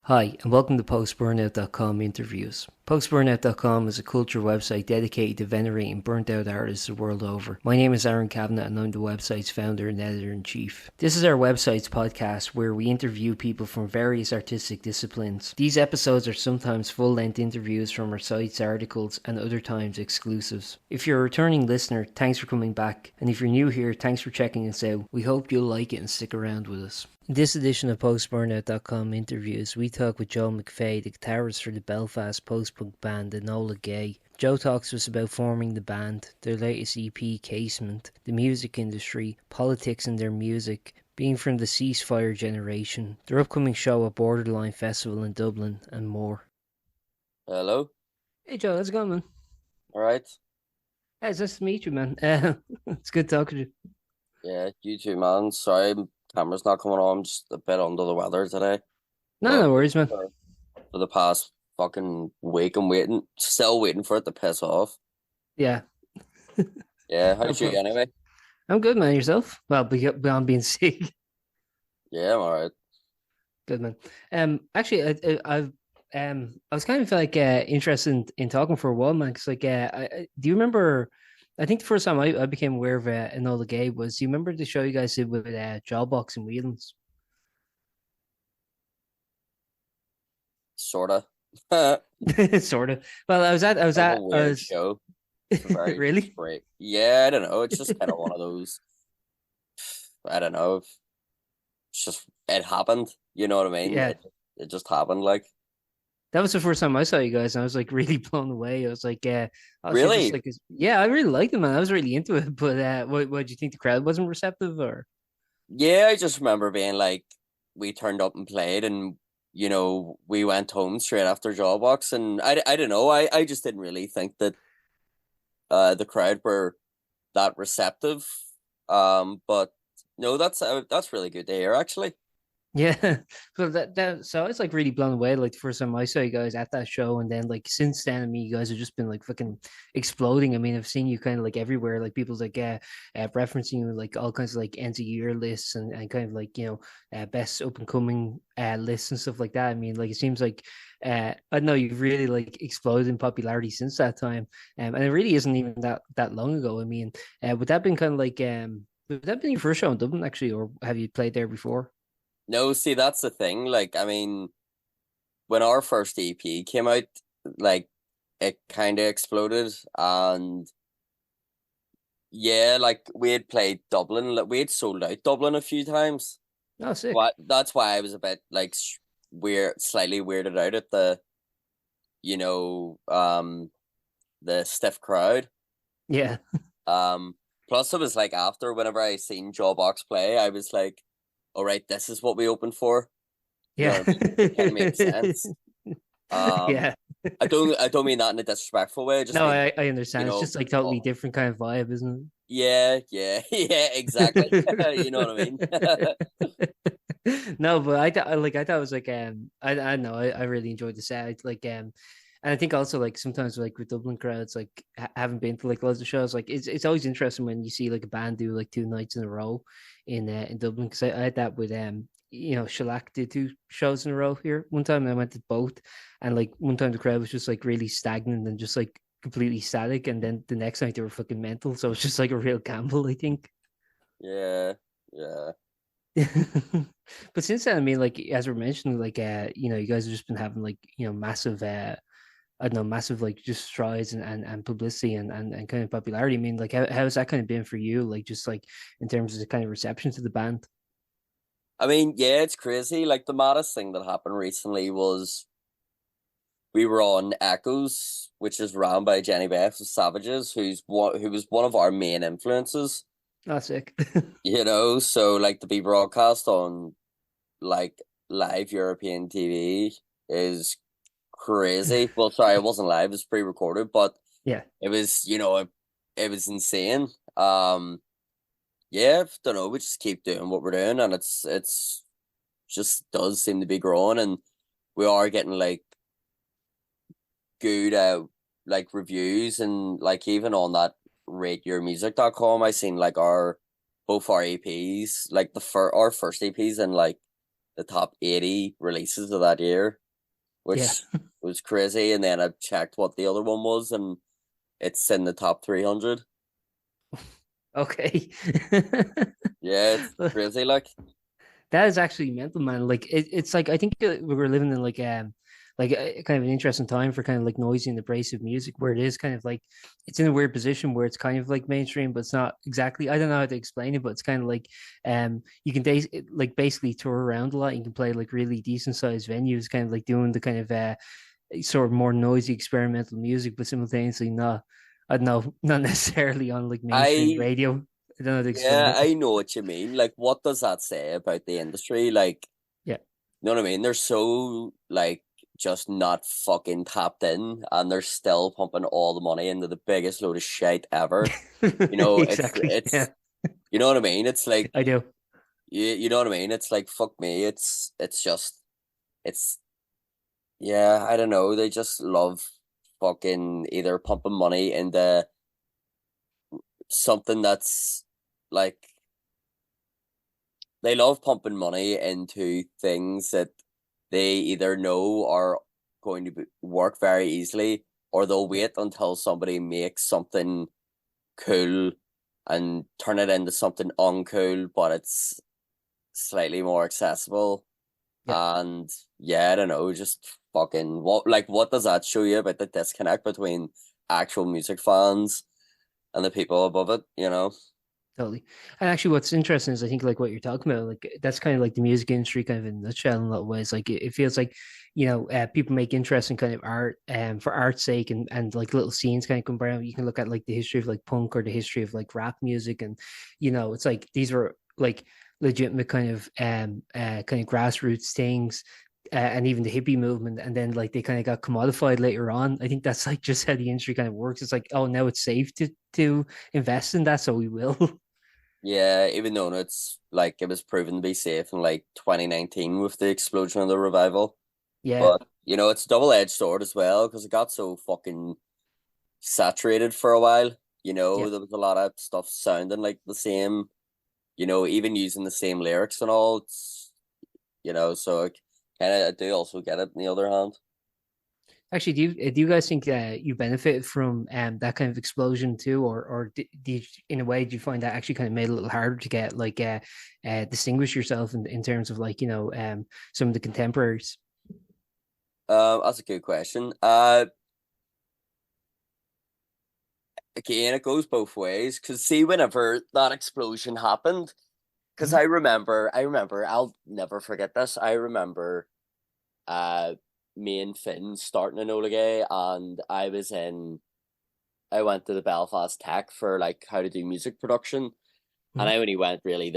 Hi, and welcome to Post-Burnout.com interviews. Post-Burnout.com is a culture website dedicated to venerating burnt-out artists the world over. My name is Aaron Kavanagh, and I'm the website's founder and editor-in-chief. This is our website's podcast where we interview people from various artistic disciplines. These episodes are sometimes full-length interviews from our site's articles and other times exclusives. If you're a returning listener, thanks for coming back, and if you're new here, thanks for checking us out. We hope you'll like it and stick around with us. In this edition of Post-Burnout.com interviews, we talk with Joe McVeigh, the guitarist for the Belfast post-punk band Enola Gay. Joe talks to us about forming the band, their latest EP, Casement, the music industry, politics and their music, being from the ceasefire generation, their upcoming show at Borderline Festival in Dublin, and more. Hello. Hey Joe, how's it going, man? All right. Hey, it's nice to meet you, man. It's good talking to you. Yeah, you too, man. Sorry, camera's not coming on. I'm just a bit under the weather today. No, But no worries, man. for the past fucking week, I'm still waiting for it to piss off. Yeah, Yeah, no how's you problem. anyway? I'm good, man. Yourself? Well, beyond being sick. Yeah, I'm all right. Good man. Actually, I was kind of like interested in talking for a while, man. Cause like, do you remember? I think the first time I became aware of Enola Gay was. Do you remember the show you guys did with Jawbox and Whelan's? Sorta. Sort of. Well, Kind of a weird show. It's a very really, straight. Yeah, I don't know. It's just kind of one of those. I don't know. It's just it happened. You know what I mean? yeah. It just happened. Like That was the first time I saw you guys, and I was like really blown away. I was like, oh, so you're just really. like, yeah, I really liked it, man. I was really into it. But what do you think the crowd wasn't receptive, or? Yeah, I just remember being like, we turned up and played, and we went home straight after Jawbox, and I don't know, I just didn't really think that the crowd were that receptive. But no, that's really good to hear, actually. Yeah, so so I was like really blown away like the first time I saw you guys at that show, and then like since then, I mean, you guys have just been like fucking exploding. I mean, I've seen you kind of like everywhere, like people's like referencing you like all kinds of like end of year lists and kind of like best up and coming lists and stuff like that. I mean, like it seems like I don't know, you've really like exploded in popularity since that time, and it really isn't even that long ago. I mean, would that been kind of like would that been your first show in Dublin actually, or have you played there before? No, see, that's the thing. Like, I mean, when our first EP came out, like, it kind of exploded, and yeah, like we had played Dublin, like we had sold out Dublin a few times. Oh, sick. What That's why I was a bit like slightly weirded out at you know, um, the stiff crowd. Yeah. Um, Plus it was like after whenever I seen Jawbox play, I was like, all right, this is what we opened for. You know Yeah. what I mean? It kind of made sense. Um, Yeah. I don't mean that in a disrespectful way. I just No, mean I you understand. It's know, just like totally oh, different kind of vibe, isn't yeah, yeah, yeah, exactly. You know what I mean? it? No, but I thought it was like I don't know, I really enjoyed the set. Like and I think also like sometimes like with Dublin crowds, like haven't been to like loads of shows, like it's always interesting when you see like a band do like two nights in a row in Dublin, because I had that with Shellac did two shows in a row here one time, and I went to both, and like one time the crowd was just like really stagnant and just like completely static, and then the next night they were fucking mental, so it's just like a real gamble, I think. Yeah, yeah. But since then, I mean, like as we're mentioning, like you guys have just been having like massive I don't know, massive like just strides and publicity and kind of popularity. I mean, like how has that kind of been for you? Like just like in terms of the kind of reception to the band? I mean, yeah, it's crazy. Like the maddest thing that happened recently was we were on Echoes, which is ran by Jenny Beth of Savages, who was one of our main influences. Oh, sick. So like to be broadcast on like live European TV is crazy. Well, sorry, it wasn't live; it was pre-recorded, but Yeah. it was, it was insane. Yeah, don't know. We just keep doing what we're doing, and it's just does seem to be growing, and we are getting like good like reviews, and like even on that rateyourmusic.com, I seen like our both our EPs, like our first EPs, and like the top 80 releases of that year, Yeah. which was crazy. And then I checked what the other one was, and it's in the top 300. Okay. Yeah, it's crazy. That is actually mental, man. Like it's like I think we were living in like kind of an interesting time for kind of like noisy and abrasive music, where it is kind of like it's in a weird position where it's kind of like mainstream, but it's not exactly. I don't know how to explain it, but it's kind of like you can like basically tour around a lot. You can play like really decent sized venues, kind of like doing the kind of sort of more noisy experimental music, but simultaneously not. I don't know, not necessarily on like mainstream I radio. I don't know how to explain Yeah, it. I know what you mean. Like, what does that say about the industry? Like, Yeah. you know what I mean? They're so like just not fucking tapped in, and they're still pumping all the money into the biggest load of shit ever. You know, Exactly. Yeah, you know what I mean? It's like I do. you know what I mean? It's like fuck me. It's just it's yeah, I don't know. They just love fucking either pumping money into something that's like they love pumping money into things that they either know are going to work very easily, or they'll Yeah, wait until somebody makes something cool and turn it into something uncool, but it's slightly more accessible. yeah. And yeah, I don't know, just fucking what does that show you about the disconnect between actual music fans and the people above it, you know? Totally. And actually, what's interesting is I think like what you're talking about, like that's kind of like the music industry, kind of in a nutshell, in a lot of ways. Like it feels like people make interesting kind of art, for art's sake, and like little scenes kind of come around. You can look at like the history of like punk or the history of like rap music, and it's like these were like legitimate kind of grassroots things. And even the hippie movement, and then like they kind of got commodified later on. I think that's like just how the industry kind of works. It's like, oh, now it's safe to invest in that, so we will. Yeah, even though it's like it was proven to be safe in like 2019 with the explosion of the revival. Yeah, But you know, it's a double-edged sword as well because it got so fucking saturated for a while. You yeah. know, there was a lot of stuff sounding like the same, you know, even using the same lyrics and all. It's so I kind of I do also get it on the other hand. Actually, do you guys think you benefited from that kind of explosion too, or in a way do you find that actually kind of made it a little harder to get like distinguish yourself in terms of like some of the contemporaries? That's a good question. Again, it goes both ways. Cause see, whenever that explosion happened, because Mhm. I'll never forget this. I remember, uh, me and Finn starting Enola Gay, and I went to the Belfast Tech for like how to do music production, and Mhm. I only went really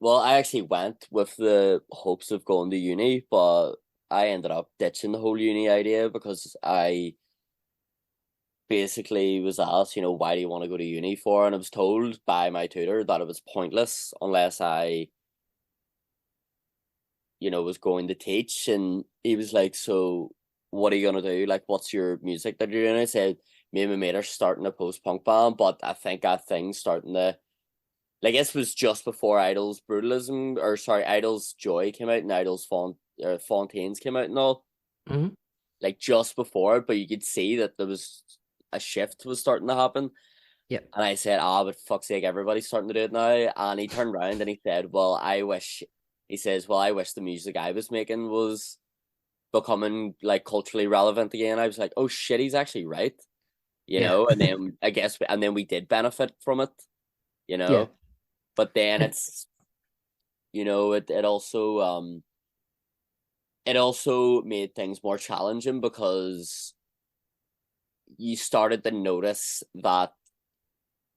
well, I actually went with the hopes of going to uni, but I ended up ditching the whole uni idea because I basically was asked, why do you want to go to uni for? And I was told by my tutor that it was pointless unless I, was going to teach. And he was like, so what are you gonna do? Like, what's your music that you're doing? I said, me and my mate are starting a post-punk band, but I think that thing's starting to like this was just before Idol's Brutalism, or sorry, Idol's Joy came out and Fontaines came out and all, Mhm. like just before it, but you could see that there was a shift was starting to happen. Yeah. And I said, but fuck's sake, everybody's starting to do it now. And he turned around and he said, well, I wish the music I was making was becoming like culturally relevant again. I was like, oh shit, he's actually right, Yeah. and then I guess, and then we did benefit from it, you Yeah. know, but then And it's, it also made things more challenging because you started to notice that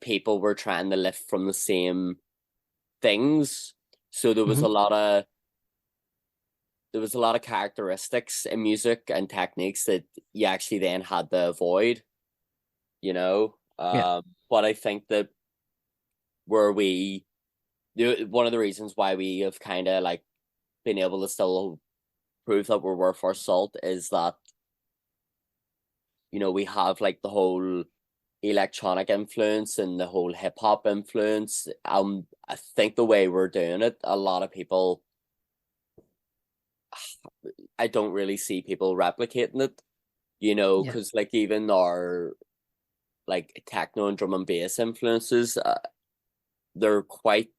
people were trying to lift from the same things. So mhm. there was a lot of characteristics in music and techniques that you actually then had to avoid, you know. Yeah. But I think that where we one of the reasons why we have kind of like been able to still prove that we're worth our salt is that we have like the whole electronic influence and the whole hip hop influence. I think the way we're doing it, a lot of people I don't really see people replicating it, you know, Yeah. because like even our like techno and drum and bass influences, they're quite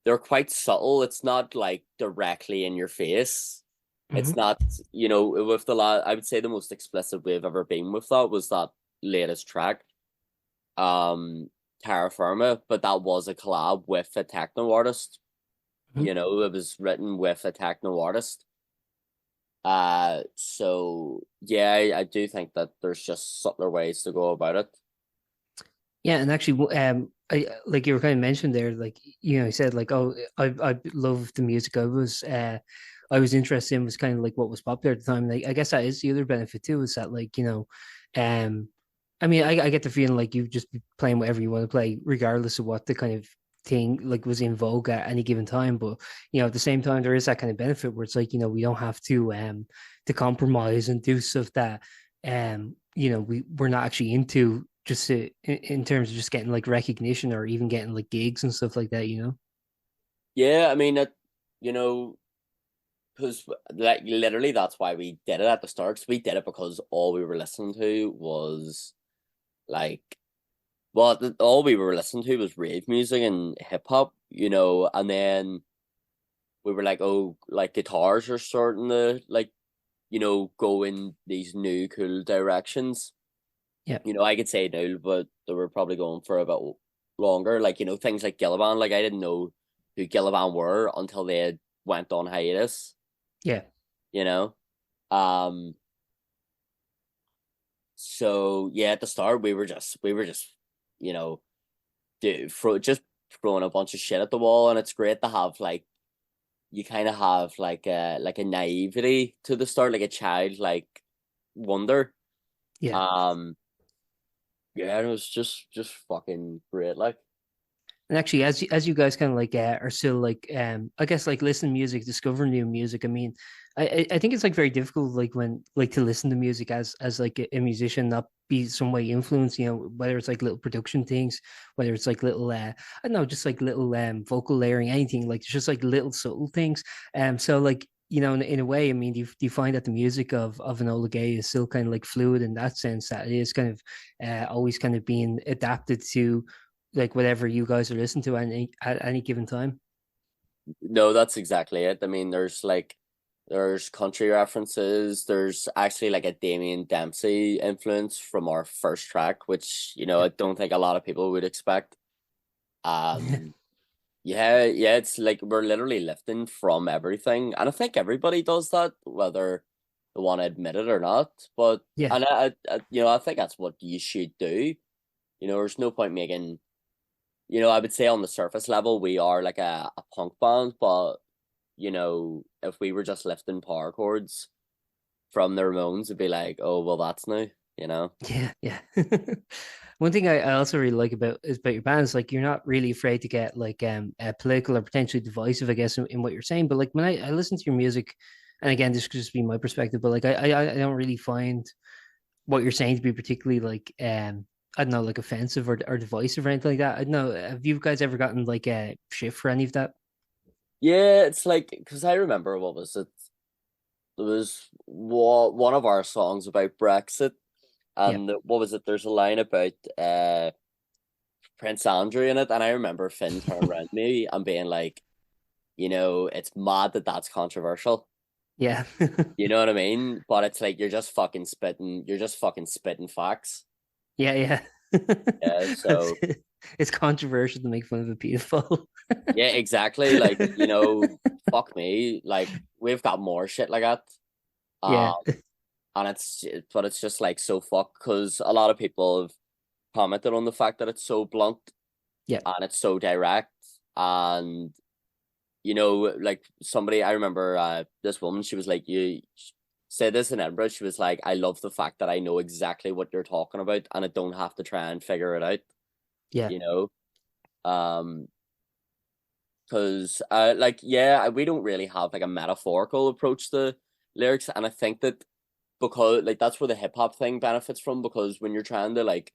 they're quite subtle. It's not like directly in your face. It's Hmm. not, you know, with the I would say the most explicit we've ever been with that was that latest track, um, Terra Firma, but that was a collab with a techno artist. Hmm. You know, it was written with a techno artist. So yeah, I do think that there's just subtler ways to go about it. Yeah, and actually, I like you were kind of mentioned there, like you said like, oh, I love the music I was interested in was kind of like what was popular at the time. Like, I guess that is the other benefit too, is that like um, I mean, I get the feeling like you just be playing whatever you want to play, regardless of what the kind of thing like was in vogue at any given time. But at the same time, there is that kind of benefit where it's like we don't have to compromise and do stuff that we're not actually into just in terms of just getting like recognition or even getting like gigs and stuff like that. Yeah, I mean that, you know, because like literally that's why we did it at the start. 'Cause we did it because all we were listening to was like, well, all we were listening to was rave music and hip hop, you know, and then we were like, oh, like guitars are starting to like, you know, go in these new cool directions. Yeah. You know, I could say now, but they were probably going for a bit longer. Like, you know, things like Gillivan, like I didn't know who Gillivan were until they had went on hiatus, Yeah. you know? Um, so yeah, at the start we were just, you know, just throwing a bunch of shit at the wall, and it's great to have like you kind of have like a naivety to the start, like a child like wonder. Yeah. Um, yeah, it was just fucking great, like. And actually, as you guys kind of like are still like I guess like listening to music, discovering new music. I mean, I think it's like very difficult like when like to listen to music as like a musician, not be some way influenced. Whether it's like little production things, whether it's like little I don't know, just like little vocal layering, anything like just like little subtle things. So like in a way, I mean, do you find that the music of Enola Gay is still kind of like fluid in that sense that it is kind of always kind of being adapted to like whatever you guys are listening to at any given time. No, that's exactly it. I mean, there's country references. There's actually like a Damien Dempsey influence from our first track, which, you know, Yeah. I don't think a lot of people would expect. Um, yeah, yeah, it's like we're literally lifting from everything, and I think everybody does that, whether they want to admit it or not. But Yeah. and you know, I think that's what you should do. You know, there's no point making, you know, I would say on the surface level we are like a punk band, but you know, if we were just lifting power chords from the Ramones, it'd be like, oh well, that's new, you know. Yeah. Yeah. One thing I also really like about your band is like you're not really afraid to get like political or potentially divisive, I guess, in what you're saying. But like when I listen to your music, and again, this could just be my perspective, but like I don't really find what you're saying to be particularly like I don't know, like offensive or divisive or anything like that. I don't know. Have you guys ever gotten like a shit for any of that? Yeah, it's like because I remember what was it? There was one of our songs about Brexit, Yeah. and what was it? There's a line about Prince Andrew in it, and I remember Finn turning around to me and being like, you know, it's mad that that's controversial. Yeah. You know what I mean? But it's like you're just fucking spitting facts. Yeah, yeah. Yeah, It's, so it's controversial to make fun of a pedophile. yeah, exactly. Like, you know, fuck me. Like, we've got more shit like that. Yeah, Um, and but it's just like so fuck because a lot of people have commented on the fact that it's so blunt yeah, and it's so direct. And, you know, like somebody, I remember this woman, she was like, you said this in Edinburgh. She was like, I love the fact that I know exactly what you're talking about and I don't have to try and figure it out, yeah, you know? Um, because like yeah, we don't really have like a metaphorical approach to lyrics, and I think that because like that's where the hip hop thing benefits from, because when you're trying to like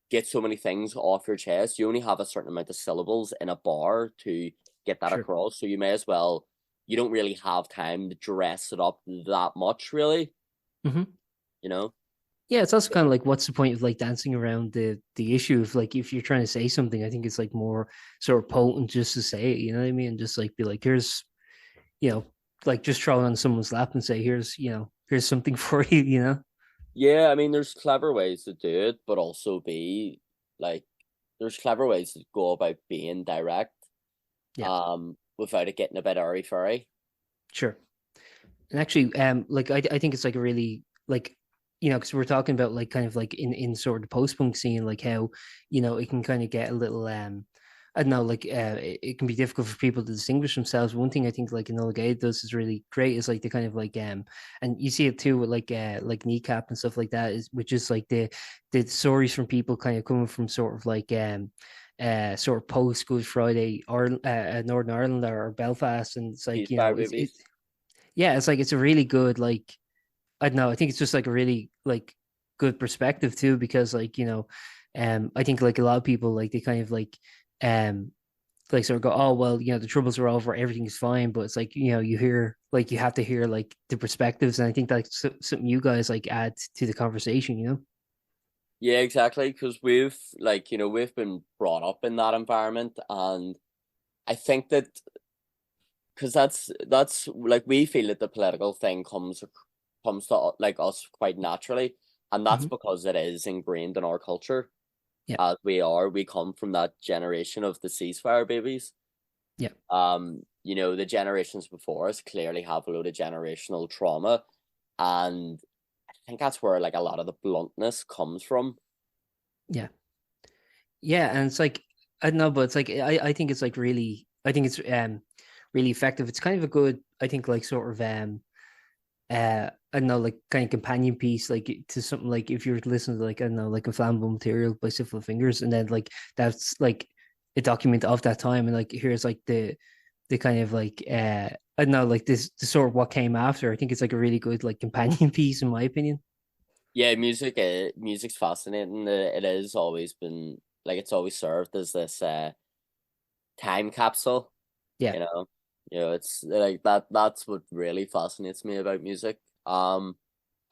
get so many things off your chest, you only have a certain amount of syllables in a bar to get that sure. across, so you may as well you don't really have time to dress it up that much, really. Hmm. You know? Yeah, it's also kind of like, what's the point of like dancing around the issue of like, if you're trying to say something, I think it's like more sort of potent just to say it, you know what I mean? And just like be like, here's, you know, like just throw it on someone's lap and say, here's, here's something for you, you know? Yeah, I mean, there's clever ways to do it, but also be like, there's clever ways to go about being direct, Yeah, without it getting a bit airy fairy. sure. And actually, like I think it's like a really like, because we're talking about like kind of like in sort of the post punk scene, like how it can kind of get a little I don't know, like it can be difficult for people to distinguish themselves. One thing I think like Enola Gay does is really great is like the kind of like and you see it too with like kneecap and stuff like that, is which is like the stories from people kind of coming from sort of like sort of post Good Friday or Northern Ireland or Belfast, and it's like Ceasefire it babies. yeah, it's like it's a really good like, I don't know, I think it's just like a really like good perspective too, because like I think like a lot of people like they kind of um like sort of go, oh well, the troubles are over, everything's fine, but it's like you hear like you have to hear like the perspectives, and I think that's something you guys like add to the conversation, Yeah, exactly. Because we've like, we've been brought up in that environment, and I think that because that's like we feel that the political thing comes to like us quite naturally, and that's hmm because it is ingrained in our culture. yeah, As we come from that generation of the ceasefire babies. yeah, The generations before us clearly have a load of generational trauma, and I think that's where like a lot of the bluntness comes from. yeah, yeah. And it's like, I don't know, but it's like I think it's like really, I think it's really effective. It's kind of a good, I think, like sort of I don't know, like kind of companion piece, like to something like if you're listening to like, I don't know, like Inflammable Material by Civil Fingers, and then like that's like a document of that time, and like here's like the kind of like I don't know, like this the sort of what came after. I think it's like a really good like companion piece in my opinion. Yeah, music's fascinating. It has always been like it's always served as this time capsule. Yeah. You know, it's like that's what really fascinates me about music. And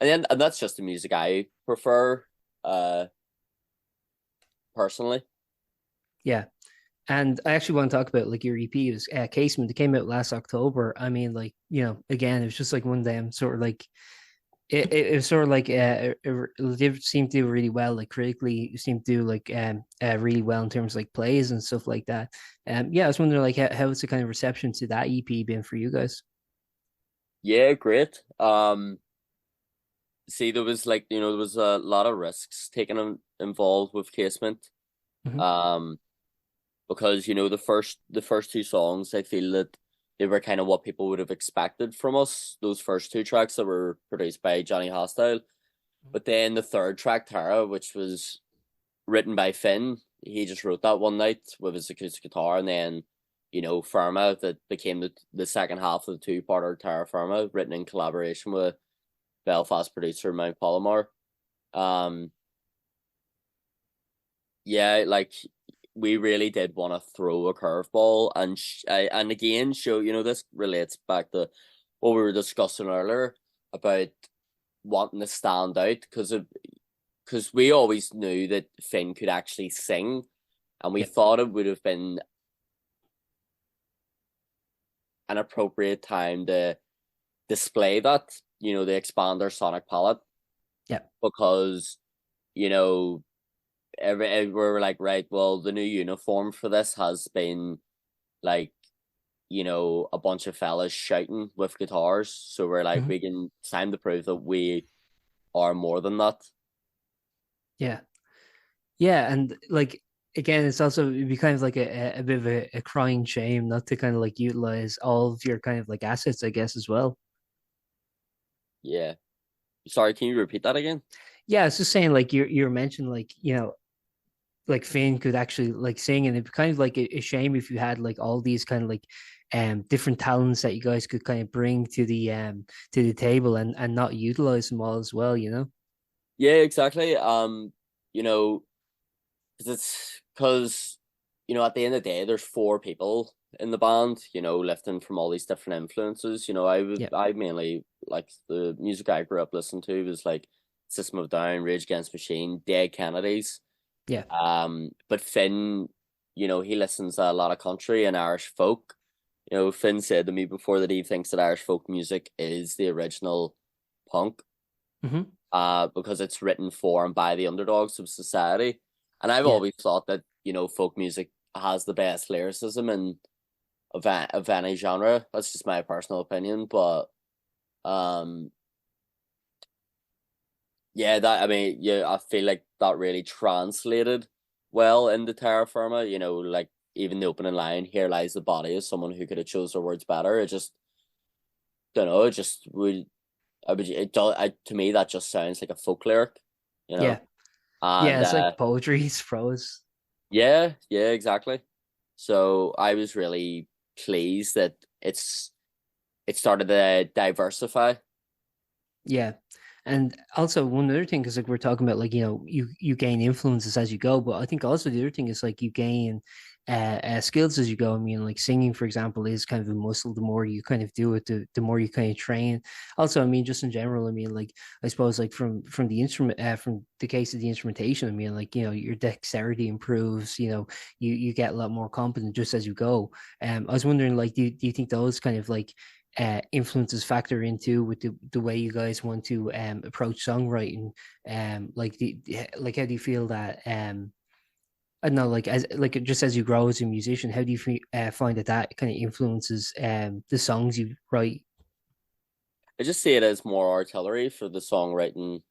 that's just the music I prefer, uh, personally. Yeah. And I actually want to talk about like your EP. It was Casement. It came out last October. I mean, like, again, it was just like one of them sort of like it was sort of like it did seem to do really well, like critically it seemed to do like really well in terms of like plays and stuff like that. Yeah, I was wondering like how's the kind of reception to that EP been for you guys? Yeah, great. See, there was like there was a lot of risks taken involved with Casement. Hmm. Um, because the first two songs, I feel that they were kind of what people would have expected from us. Those first two tracks that were produced by Johnny Hostile, but then the third track, Tara, which was written by Finn, he just wrote that one night with his acoustic guitar, and then Firma, that became the second half of the two-parter, Terra Firma, written in collaboration with Belfast producer Mount Palomar. Um, yeah, like we really did want to throw a curveball and again show, this relates back to what we were discussing earlier about wanting to stand out, because we always knew that Finn could actually sing, and we Yeah. thought it would have been an appropriate time to display that, to expand our sonic palette, Yeah. because you know we're like, right, well, the new uniform for this has been like, a bunch of fellas shouting with guitars, so we're like, Hmm. we can, it's time to prove that we are more than that. Yeah. Yeah, and like again, it's also it'd be kind of like a bit of a crying shame not to kind of like utilize all of your kind of like assets, I guess, as well. Yeah, sorry, can you repeat that again? Yeah, it's just saying like you're mentioning like like Finn could actually like sing, and it'd be kind of like a shame if you had like all these kind of like different talents that you guys could kind of bring to the table and not utilize them all as well, Yeah, exactly. You know, 'cause it's because at the end of the day, there's four people in the band, lifting from all these different influences. Yeah. I mainly like the music I grew up listening to was like System of a Down, Rage Against the Machine, Dead Kennedys. Yeah. But Finn, he listens to a lot of country and Irish folk. Finn said to me before that he thinks that Irish folk music is the original punk, Hmm. because it's written for and by the underdogs of society. And I've Yeah. always thought that, folk music has the best lyricism of any genre. That's just my personal opinion. But um yeah, I feel like that really translated well into Terra Firma, like even the opening line, "Here lies the body of someone who could have chose their words better." It just don't know, it just would I would it do I to me that just sounds like a folk lyric, you Yeah. know? Yeah. And It's like poetry, it's prose. yeah, yeah, exactly. So I was really pleased that it started to diversify. Yeah. And also one other thing, because like we're talking about, like, you gain influences as you go, but I think also the other thing is like you gain skills as you go. I mean, like singing, for example, is kind of a muscle. The more you kind of do it, the more you kind of train. Also, I mean, just in general, I mean, like I suppose like from the instrument, from the case of the instrumentation, I mean, like your dexterity improves. You get a lot more competent just as you go. I was wondering, like, do you think those kind of like influences factor into with the way you guys want to approach songwriting? Like how do you feel that I don't know, like as like just as you grow as a musician, how do you find that kind of influences the songs you write? I just see it as more artillery for the songwriting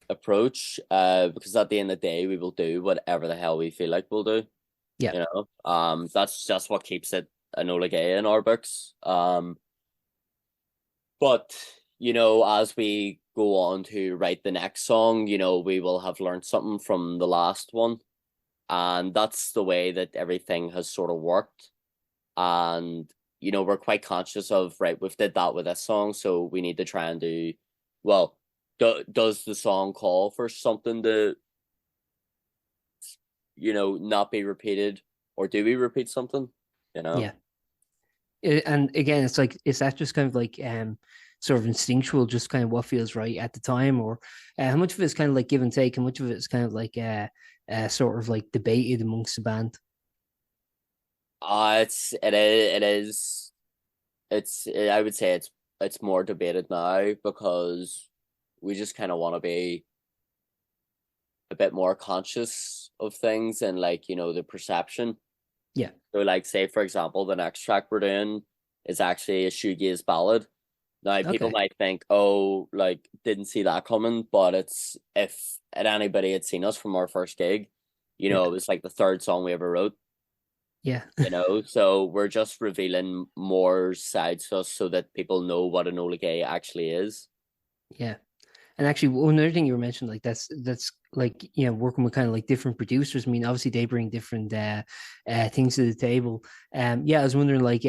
approach, because at the end of the day we will do whatever the hell we feel like we'll do. Yeah. That's just what keeps it Enola Gay in our books. But as we go on to write the next song, we will have learned something from the last one. And that's the way that everything has sort of worked. And we're quite conscious of, right, we've did that with this song, so we need to try and do well. Does the song call for something to not be repeated, or do we repeat something? Yeah. And again, it's like, is that just kind of like sort of instinctual, just kind of what feels right at the time, or how much of it is kind of like give and take, and much of it is kind of like sort of like debated amongst the band? I would say it's more debated now, because we just kind of want to be a bit more conscious of things and, like, the perception. Yeah. So, like, say for example, the next track we're doing is actually a shoegaze ballad. Now people Okay. might think, oh, like, didn't see that coming, but it's if anybody had seen us from our first gig, Yeah. it was like the third song we ever wrote. Yeah. So we're just revealing more sides to us so that people know what Enola Gay actually is. Yeah. And actually, one other thing you were mentioning, like that's like working with kind of like different producers. I mean, obviously they bring different things to the table. Yeah, I was wondering, like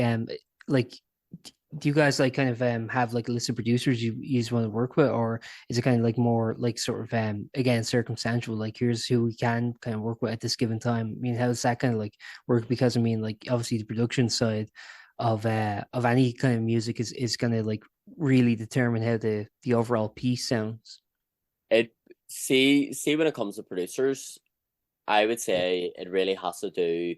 do you guys like kind of have like a list of producers you just want to work with, or is it kind of like more like sort of again circumstantial? Like, here's who we can kind of work with at this given time. I mean, how does that kind of like work? Because I mean, like obviously the production side of any kind of music is gonna like really determine how the overall piece sounds. It see when it comes to producers, I would Yeah. say it really has to do.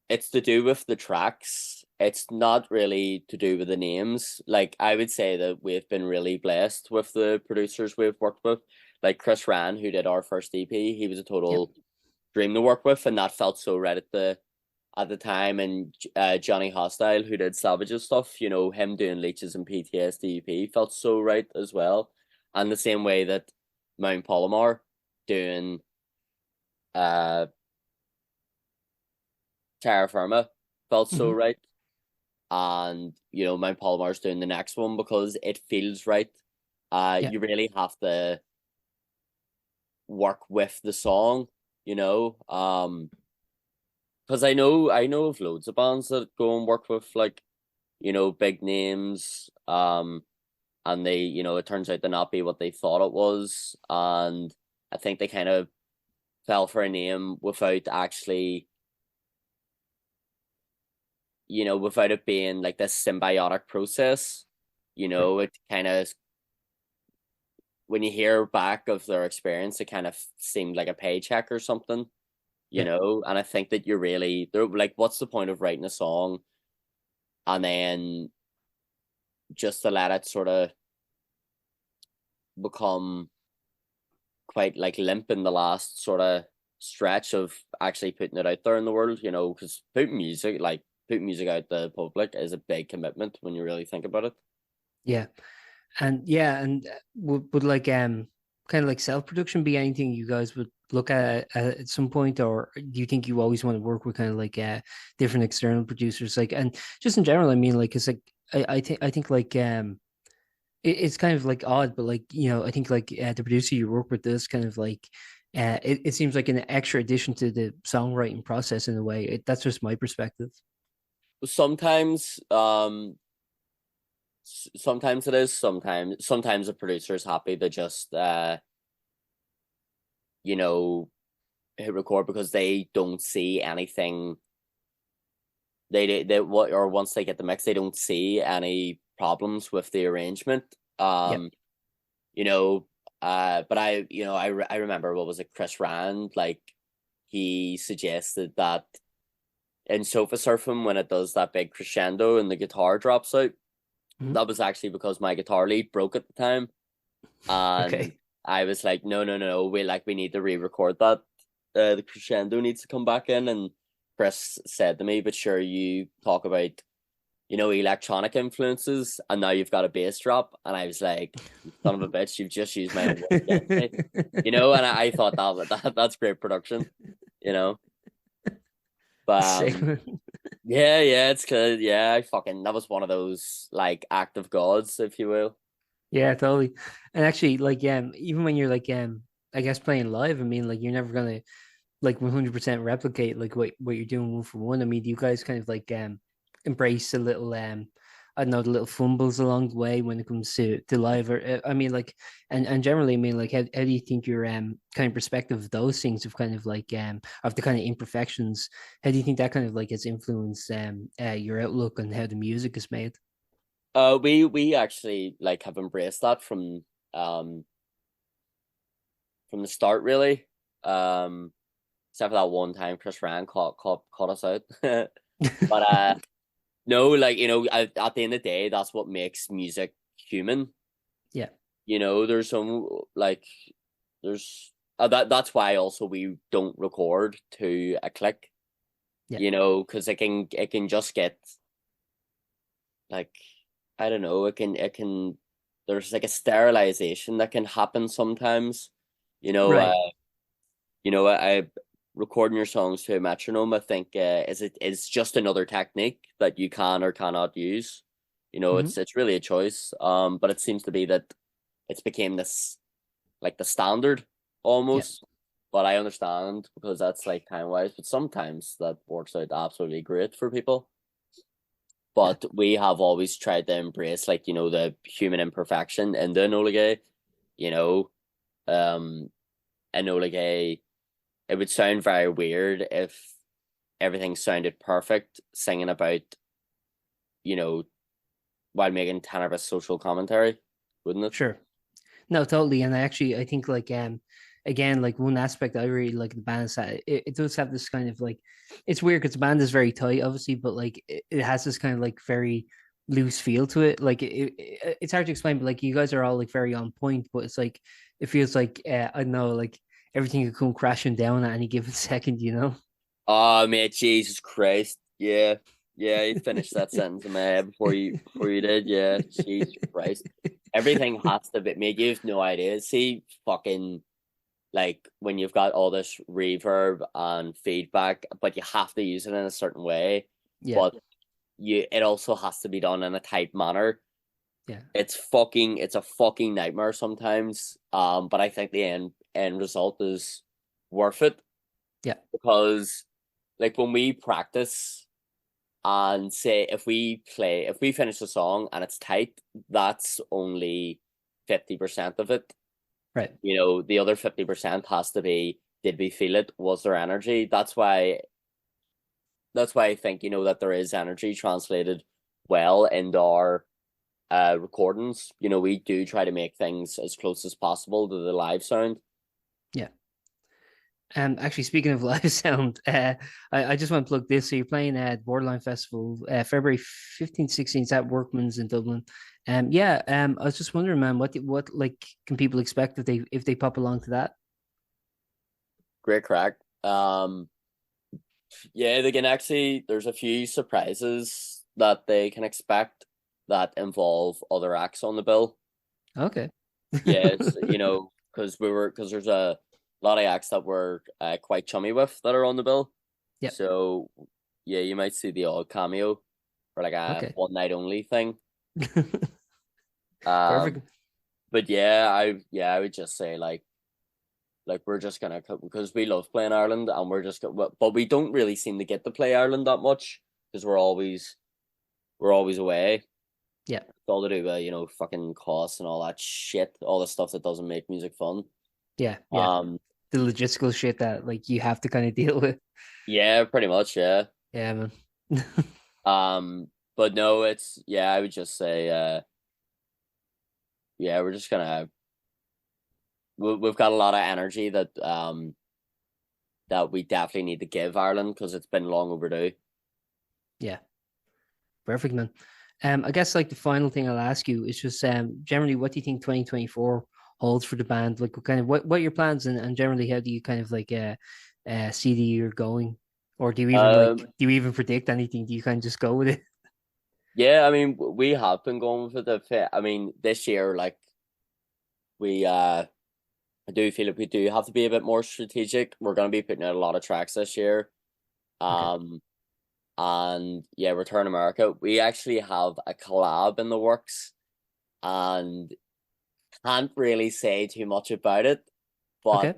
It's to do with the tracks. It's not really to do with the names. Like, I would say that we've been really blessed with the producers we've worked with. Like Chris Ryan, who did our first EP, he was a Yep. total dream to work with, and that felt so right at the time. And Johnny Hostile, who did Savage's stuff, him doing Leeches and PTSD EP felt so right as well. And the same way that Mount Palomar doing uh Terra Firma felt so Hmm. right. And Mount Palomar's doing the next one because it feels right. Yeah. You really have to work with the song, because I know of loads of bands that go and work with, like, big names, and they, it turns out to not be what they thought it was, and I think they kind of fell for a name without actually without it being like this symbiotic process, Right. it kind of, when you hear back of their experience, it kind of seemed like a paycheck or something, Yeah. and I think that they're like, what's the point of writing a song and then just to let it sort of become quite like limp in the last sort of stretch of actually putting it out there in the world, because putting music out the public is a big commitment when you really think about it. Yeah. And would like kind of like self-production be anything you guys would look at some point, or do you think you always want to work with kind of like different external producers, like, and just in general, I mean, like, it's like I think like it's kind of like odd, but like, I think like the producer you work with does kind of like it seems like an extra addition to the songwriting process in a way. That's just my perspective. Sometimes, sometimes it is. Sometimes the producer is happy to just you know hit record because they don't see anything. They what or once they get the mix, they don't see any problems with the arrangement. Yeah. You know, but I remember, what was it, Chris Rand, like, he suggested that in Sofa Surfing, when it does that big crescendo and the guitar drops out, Mhm. that was actually because my guitar lead broke at the time, and Okay. I was like, no, no, no, we need to re-record that. The crescendo needs to come back in, and Chris said to me, "But sure, you talk about electronic influences, and now you've got a bass drop," and I was like, "You son of a bitch, you've just used my own words against me," and I thought that's great production, you know. But Same. yeah, yeah, it's good. Yeah, I fucking that was one of those like act of gods, if you will. Yeah, totally. And actually, like, even when you're like, I guess playing live, I mean, like, you're never gonna like 100% replicate like what you're doing one for one. I mean, do you guys kind of like embrace a little I don't know, the little fumbles along the way when it comes to live, or I mean, like, and generally, I mean, like, how do you think your kind of perspective of those things, of kind of like of the kind of imperfections, how do you think that kind of like has influenced your outlook on how the music is made? We actually like have embraced that um from the start, really. Um, Except for that one time Chris Ryan caught us out. But no, like, at the end of the day, that's what makes music human. Yeah. There's some, like, that's why also we don't record to a click. Yeah. Because it can just get, like, I don't know, it can there's like a sterilization that can happen sometimes. You know, uh Right. I recording your songs to a metronome, I think, is just another technique that you can or cannot use. Hmm. It's really a choice. But it seems to be that it's became this, like, the standard Yeah. almost. But I understand, because that's like time wise, but sometimes that works out absolutely great for people. Yeah. But we have always tried to embrace, like, the human imperfection in the Enola Gay. You know, um, Enola Gay. It would sound very weird if everything sounded perfect, singing about, you know, while making kind of a social commentary, wouldn't it? Sure. No, totally. And I think like again, like one aspect I really like the band is that it does have this kind of like, it's weird because the band is very tight, obviously, but like it has this kind of like very loose feel to it. Like it's hard to explain, but like you guys are all like very on point, but it's like it feels like I don't know, like everything could come crashing down at any given second, you know? Oh man, Jesus Christ. Yeah. Yeah, you finished that sentence in my head before you did. Yeah, Jesus Christ. Everything has to be made. You've no idea. See, fucking, like, when you've got all this reverb and feedback, but you have to use it in a certain way. Yeah, But it also has to be done in a tight manner. yeah, It's a fucking nightmare sometimes. But I think the end result is worth it, yeah, because, like, when we practice and say, if we finish the song and it's tight, that's only 50% of it. right. The other 50% has to be, did we feel it? Was there energy? That's why that's why I think, that there is energy translated well into our recordings. We do try to make things as close as possible to the live sound. Yeah. Actually, speaking of live sound, I just want to plug this. So you're playing at Borderline Festival, February 15th, 16th at Workman's in Dublin. Yeah. I was just wondering, man, what like can people expect if they pop along to that? Great crack. Yeah, they can actually, there's a few surprises that they can expect that involve other acts on the bill. Okay. Yeah, it's, because there's a lot of acts that we're quite chummy with that are on the bill. Yep. So, yeah, you might see the odd cameo for like a Okay. one night only thing. Um, Perfect. but yeah, I would just say like we're just gonna, because we love playing Ireland, and we're just but we don't really seem to get to play Ireland that much because we're always away. Yeah. It's all to do with fucking costs and all that shit, all the stuff that doesn't make music fun. Yeah. Yeah. Um, The logistical shit that like you have to kind of deal with. yeah, pretty much, yeah. Yeah, man. But no, I would just say, yeah, we're just gonna, we've got a lot of energy that we definitely need to give Ireland because it's been long overdue. Yeah. Perfect, man. I guess like the final thing I'll ask you is just generally what do you think 2024 holds for the band? Like what are your plans and generally how do you kind of like see the year going? Or do you even predict anything? Do you kind of just go with it? Yeah, I mean, we have been going for the fit. I mean, this year, like we I do feel like we do have to be a bit more strategic. We're gonna be putting out a lot of tracks this year. Okay. Um and yeah, Return America. We actually have a collab in the works and can't really say too much about it, but Okay.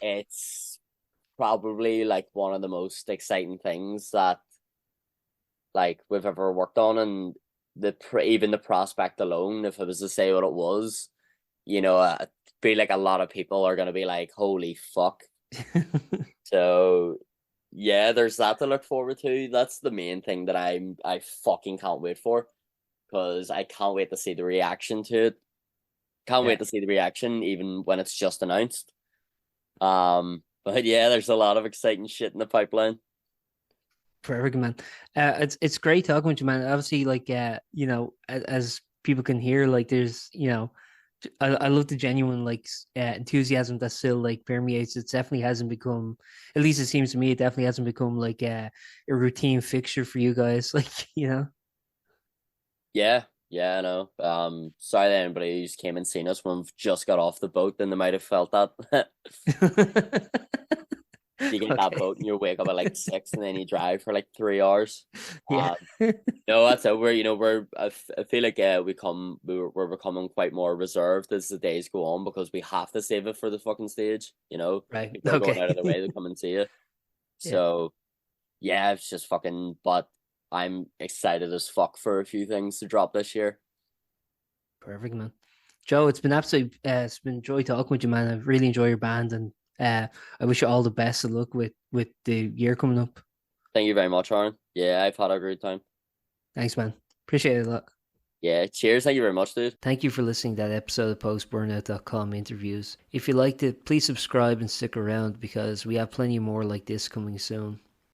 it's probably like one of the most exciting things that like we've ever worked on, and even the prospect alone, if I was to say what it was, I feel like a lot of people are gonna be like, "Holy fuck!" So yeah, there's that to look forward to. That's the main thing that I fucking can't wait for, because I can't wait to see the reaction to it. Can't Yeah. wait to see the reaction, even when it's just announced. But yeah, there's a lot of exciting shit in the pipeline. Perfect, man. It's great talking with you, man. Obviously, like as people can hear, like there's I love the genuine like enthusiasm that still like permeates. It definitely hasn't become, at least it seems to me, it definitely hasn't become like a routine fixture for you guys. Like Yeah, yeah, I know. Sorry that anybody who's came and seen us when we've just got off the boat, then they might have felt that. You get that Okay. boat and you wake up at like 6 and then you drive for like 3 hours. Yeah. No, that's it. I feel like we're becoming quite more reserved as the days go on because we have to save it for the fucking stage. Right. People are going Okay. out of their way to come and see it. Yeah. So yeah, it's just fucking. But I'm excited as fuck for a few things to drop this year. Perfect, man. Joe, it's been absolutely it's been a joy talking with you, man. I really enjoy your band, and I wish you all the best of luck with the year coming up. Thank you very much, Aaron. Yeah, I've had a great time. Thanks, man. Appreciate it a lot. Yeah, cheers. Thank you very much, dude. Thank you for listening to that episode of postburnout.com interviews. If you liked it, please subscribe and stick around because we have plenty more like this coming soon.